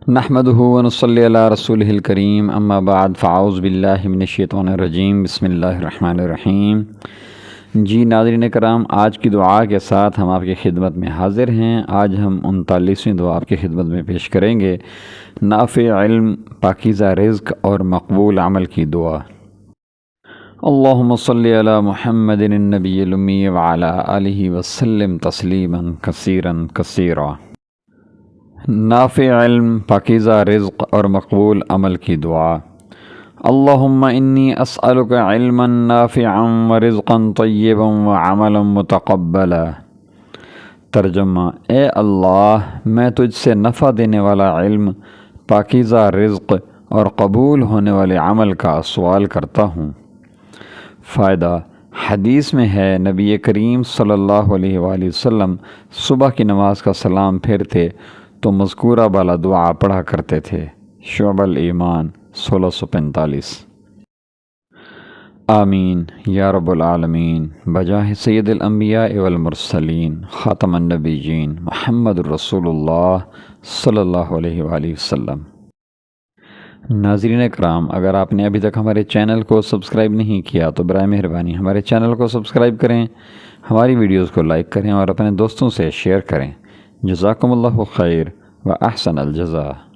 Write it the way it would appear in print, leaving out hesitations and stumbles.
نحمده ونصلی علی رسولہ الکریم اما بعد فاعوذ باللہ من الشیطان الرجیم بسم اللہ الرحمن الرحیم۔ جی ناظرین کرام، آج کی دعا کے ساتھ ہم آپ کی خدمت میں حاضر ہیں۔ آج ہم 39ویں دعا آپ کی خدمت میں پیش کریں گے، نافع علم، پاکیزہ رزق اور مقبول عمل کی دعا۔ اللہم صلی علی محمد النبی الامی وعلی آلہ وسلم تسلیما کثیرا کثیرا۔ نافع علم، پاکیزہ رزق اور مقبول عمل کی دعا۔ اللہم انی اسألک علما نافعا ورزقا طیبا وعملا متقبلا۔ ترجمہ: اے اللہ، میں تجھ سے نفع دینے والا علم، پاکیزہ رزق اور قبول ہونے والے عمل کا سوال کرتا ہوں۔ فائدہ: حدیث میں ہے، نبی کریم صلی اللہ علیہ وآلہ وسلم صبح کی نماز کا سلام پھیرتے تو مذکورہ بالا دعا پڑھا کرتے تھے۔ شعب الایمان 1645۔ آمین یا رب العالمین، بجاہ سید الانبیاء والمرسلین، خاتم النبیین، محمد الرسول اللہ صلی اللہ علیہ وآلہ وسلم۔ ناظرین اکرام، اگر آپ نے ابھی تک ہمارے چینل کو سبسکرائب نہیں کیا تو برائے مہربانی ہمارے چینل کو سبسکرائب کریں، ہماری ویڈیوز کو لائک کریں اور اپنے دوستوں سے شیئر کریں۔ جزاکم اللہ خیر و احسن الجزاء۔